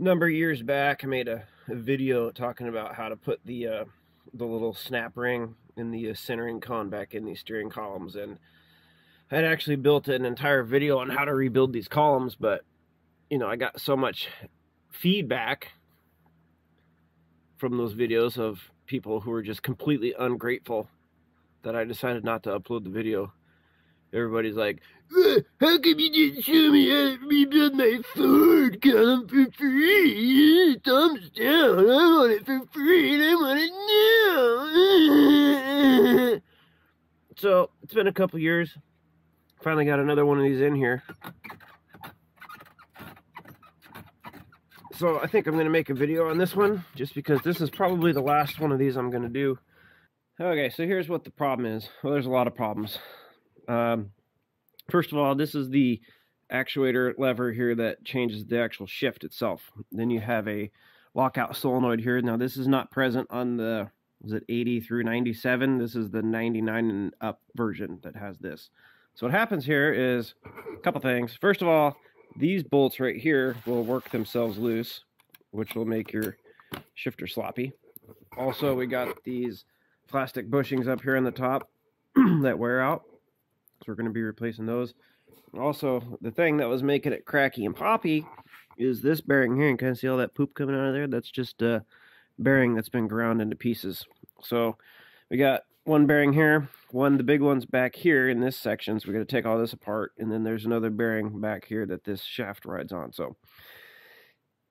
number of years back, I made a video talking about how to put the little snap ring in the centering cone back in these steering columns, and I had actually built an entire video on how to rebuild these columns, but I got so much feedback from those videos of people who were just completely ungrateful that I decided not to upload the video. Everybody's like, how come you didn't show me how to rebuild my Ford column for free? Thumbs down, I want it for free and I want it now. So, it's been a couple years. Finally got another one of these in here. So I think I'm going to make a video on this one, just because this is probably the last one of these I'm going to do. Okay, so here's what the problem is. Well, there's a lot of problems. First of all, this is the actuator lever here that changes the actual shift itself. Then you have a lockout solenoid here. Now this is not present on the, was it 80 through 97? This is the 99 and up version that has this. So what happens here is a couple things. First of all, these bolts right here will work themselves loose, which will make your shifter sloppy. Also, we got these plastic bushings up here on the top that wear out. So we're going to be replacing those. Also, the thing that was making it cracky and poppy is this bearing here. You can kind of see all that poop coming out of there. That's just a bearing that's been ground into pieces. So we got one bearing here, the big one's back here in this section, so we're going to take all this apart, and then there's another bearing back here that this shaft rides on. So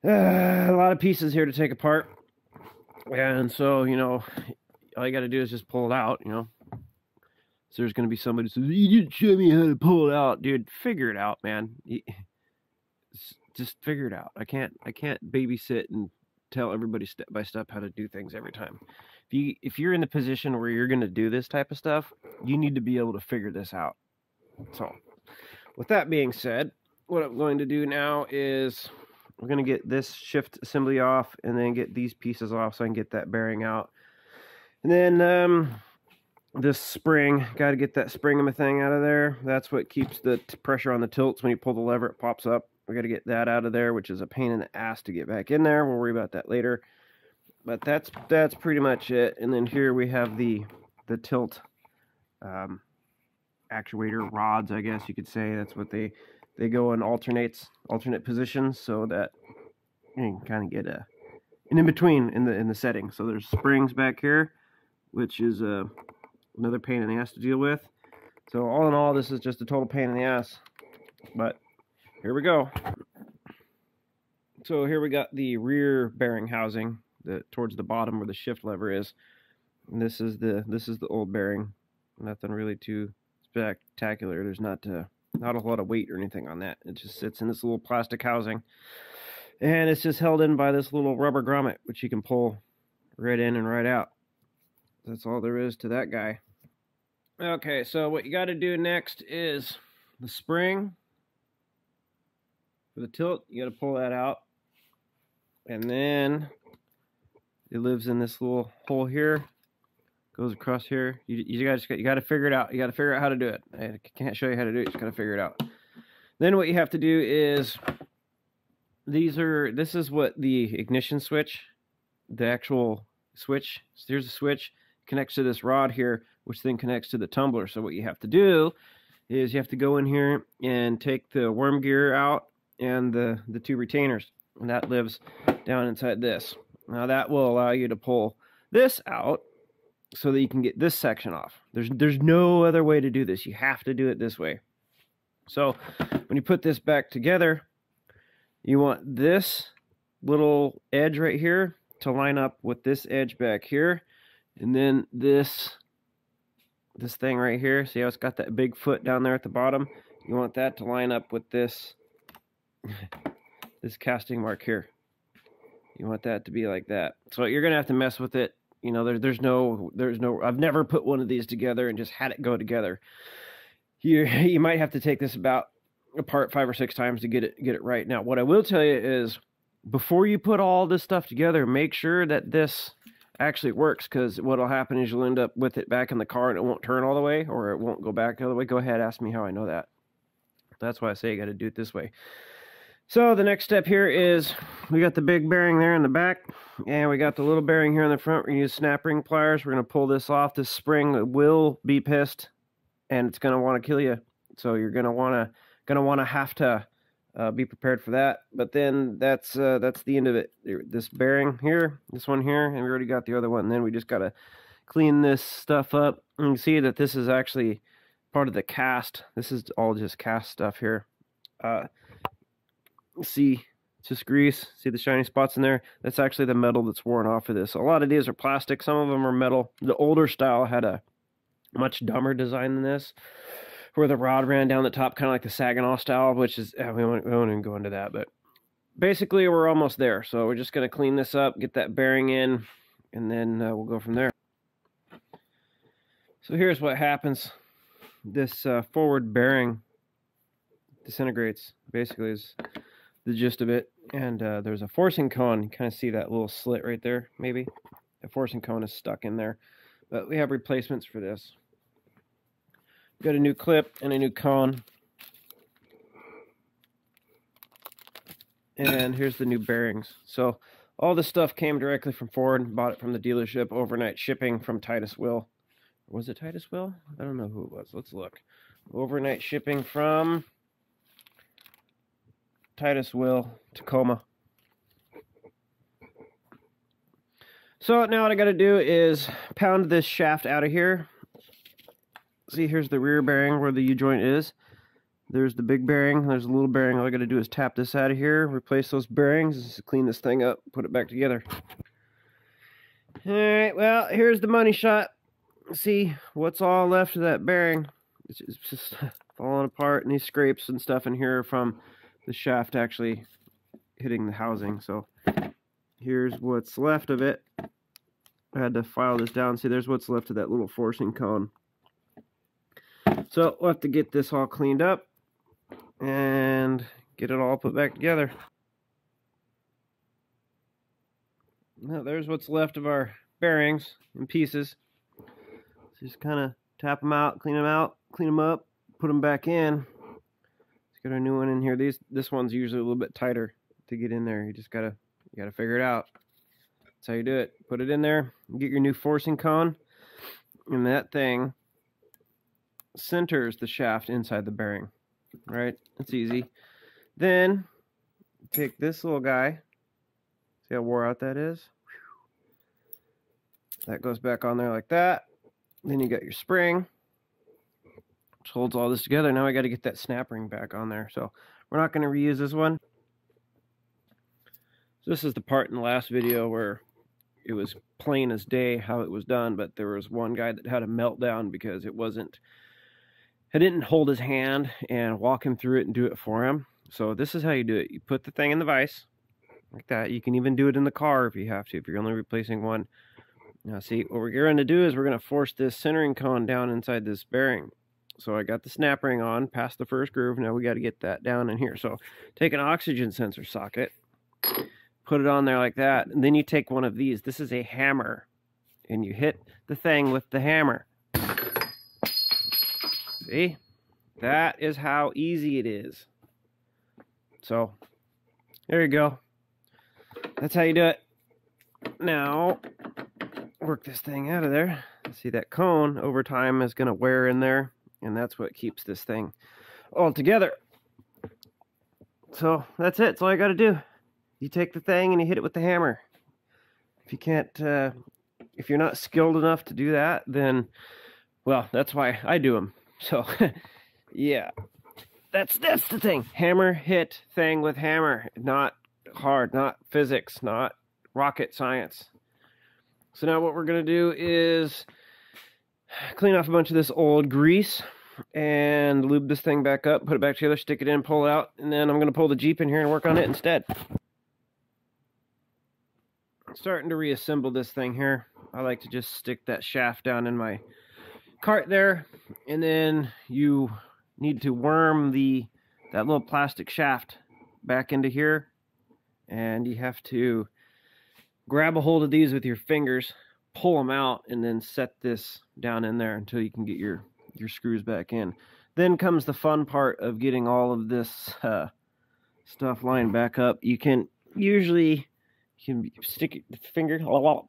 a lot of pieces here to take apart, and so all you got to do is just pull it out. So there's going to be somebody who says, you didn't show me how to pull it out. Dude, figure it out, man. Just figure it out. I can't babysit and tell everybody step by step how to do things every time. If you're in the position where you're going to do this type of stuff, you need to be able to figure this out. So with that being said, what I'm going to do now is we're going to get this shift assembly off and then get these pieces off so I can get that bearing out. And then this spring, got to get that spring thing out of there. That's what keeps the pressure on the tilts. When you pull the lever, it pops up. We got to get that out of there, which is a pain in the ass to get back in there. We'll worry about that later. But that's pretty much it. And then here we have the tilt actuator rods, I guess you could say. That's what they go in alternate positions, so that you can kind of get an in between in the setting. So there's springs back here, which is another pain in the ass to deal with. So all in all, this is just a total pain in the ass. But here we go. So here we got the rear bearing housing, towards the bottom where the shift lever is. And this is the old bearing. Nothing really too spectacular. There's not a whole lot of weight or anything on that. It just sits in this little plastic housing, and it's just held in by this little rubber grommet, which you can pull right in and right out. That's all there is to that guy. Okay, so what you got to do next is the spring for the tilt. You got to pull that out, and then it lives in this little hole here, goes across here. You got to figure it out. You got to figure out how to do it. I can't show you how to do it. You just got to figure it out. Then what you have to do is this is what the ignition switch, the actual switch. So here's the switch, connects to this rod here, which then connects to the tumbler. So what you have to do is you have to go in here and take the worm gear out and the two retainers, and that lives down inside this. Now that will allow you to pull this out so that you can get this section off. There's no other way to do this. You have to do it this way. So when you put this back together, you want this little edge right here to line up with this edge back here, and then this thing right here. See how it's got that big foot down there at the bottom? You want that to line up with this this casting mark here. You want that to be like that. So you're gonna have to mess with it. There's no. I've never put one of these together and just had it go together. You might have to take this apart 5 or 6 times to get it right. Now, what I will tell you is, before you put all this stuff together, make sure that this actually works, because what'll happen is you'll end up with it back in the car and it won't turn all the way, or it won't go back all the way. Go ahead, ask me how I know that. That's why I say you got to do it this way. So the next step here is we got the big bearing there in the back, and we got the little bearing here in the front. We're going to use snap ring pliers. We're going to pull this off. This spring will be pissed, and it's going to want to kill you. So you're going to want to have to be prepared for that. But then that's the end of it. This bearing here, this one here, and we already got the other one. And then we just got to clean this stuff up. And you can see that this is actually part of the cast. This is all just cast stuff here. See, it's just grease. See the shiny spots in there? That's actually the metal that's worn off of this. A lot of these are plastic. Some of them are metal. The older style had a much dumber design than this, where the rod ran down the top, kind of like the Saginaw style, which is, we won't even go into that, but basically we're almost there. So we're just going to clean this up, get that bearing in, and then we'll go from there. So here's what happens. This forward bearing disintegrates, basically, is the gist of it. And there's a forcing cone. You kind of see that little slit right there, maybe. The forcing cone is stuck in there. But we have replacements for this. We've got a new clip and a new cone. And here's the new bearings. So all this stuff came directly from Ford. Bought it from the dealership, overnight shipping from Titus Will. Was it Titus Will? I don't know who it was. Let's look. Overnight shipping from Titus Will, Tacoma. So now what I got to do is pound this shaft out of here. See, here's the rear bearing where the U-joint is. There's the big bearing. There's a little bearing. All I got to do is tap this out of here, replace those bearings, clean this thing up, put it back together. All right, well, here's the money shot. See what's all left of that bearing. It's just falling apart, and these scrapes and stuff in here are from the shaft actually hitting the housing. So here's what's left of it. I had to file this down. See, there's what's left of that little forcing cone. So we'll have to get this all cleaned up and get it all put back together. Now there's what's left of our bearings in pieces. So just kind of tap them out, clean them up, put them back in. Got a new one in here. This one's usually a little bit tighter to get in there. You gotta figure it out. That's how you do it. Put it in there, get your new forcing cone, and that thing centers the shaft inside the bearing. Right? It's easy. Then take this little guy. See how wore out that is? That goes back on there like that. Then you got your spring, which holds all this together. Now I got to get that snap ring back on there. So we're not going to reuse this one. So this is the part in the last video where it was plain as day how it was done, but there was one guy that had a meltdown because I didn't hold his hand and walk him through it and do it for him. So this is how you do it. You put the thing in the vise like that. You can even do it in the car if you have to, if you're only replacing one. Now see, what we're going to do is we're going to force this centering cone down inside this bearing. So I got the snap ring on past the first groove. Now we got to get that down in here. So take an oxygen sensor socket, put it on there like that, and then you take one of these. This is a hammer, and you hit the thing with the hammer. See? That is how easy it is. So there you go. That's how you do it. Now work this thing out of there. See, that cone over time is going to wear in there, and that's what keeps this thing all together. So that's it. That's all I got to do. You take the thing and you hit it with the hammer. If you can't, if you're not skilled enough to do that, then, well, that's why I do them. So, yeah, that's the thing. Hammer, hit, thing with hammer. Not hard, not physics, not rocket science. So now what we're going to do is clean off a bunch of this old grease and lube this thing back up, put it back together, stick it in, pull it out, and then I'm going to pull the Jeep in here and work on it instead. I'm starting to reassemble this thing here. I like to just stick that shaft down in my cart there, and then you need to worm that little plastic shaft back into here, and you have to grab a hold of these with your fingers, pull them out, and then set this down in there until you can get your screws back in. Then comes the fun part of getting all of this stuff lined back up. You can usually stick your finger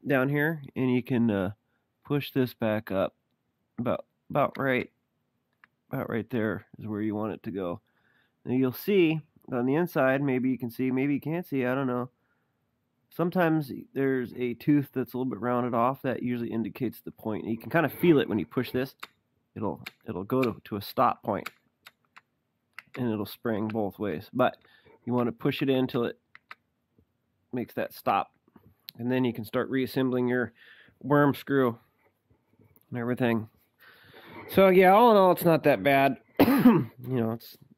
down here, and you can push this back up about right there is where you want it to go. Now you'll see on the inside, maybe you can see, maybe you can't see, I don't know. Sometimes there's a tooth that's a little bit rounded off. That usually indicates the point. You can kind of feel it when you push this. It'll go to a stop point, and it'll spring both ways. But you want to push it in until it makes that stop, and then you can start reassembling your worm screw and everything. So yeah, all in all, it's not that bad.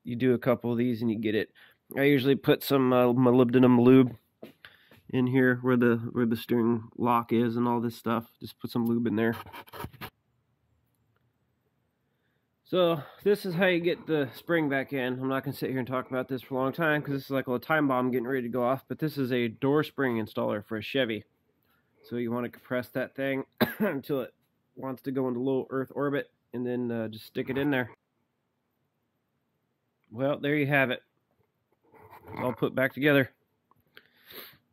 You do a couple of these and you get it. I usually put some molybdenum lube in here where the steering lock is and all this stuff. Just put some lube in there. So this is how you get the spring back in. I'm not going to sit here and talk about this for a long time because this is like a time bomb getting ready to go off. But this is a door spring installer for a Chevy. So you want to compress that thing until it wants to go into low Earth orbit, and then just stick it in there. Well, there you have it. It's all put back together.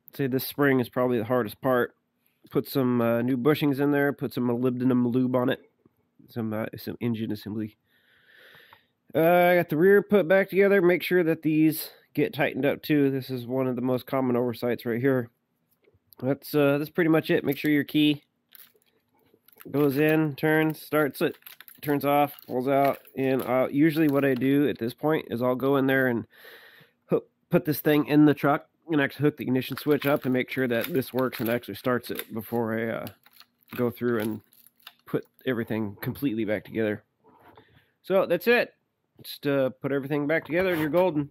I'd say this spring is probably the hardest part. Put some new bushings in there. Put some molybdenum lube on it. Some engine assembly. I got the rear put back together. Make sure that these get tightened up too. This is one of the most common oversights right here. That's pretty much it. Make sure your key goes in, turns, starts it, turns off, pulls out, and usually what I do at this point is I'll go in there and put this thing in the truck and actually hook the ignition switch up and make sure that this works and actually starts it before I go through and put everything completely back together. So that's it. Just put everything back together and you're golden.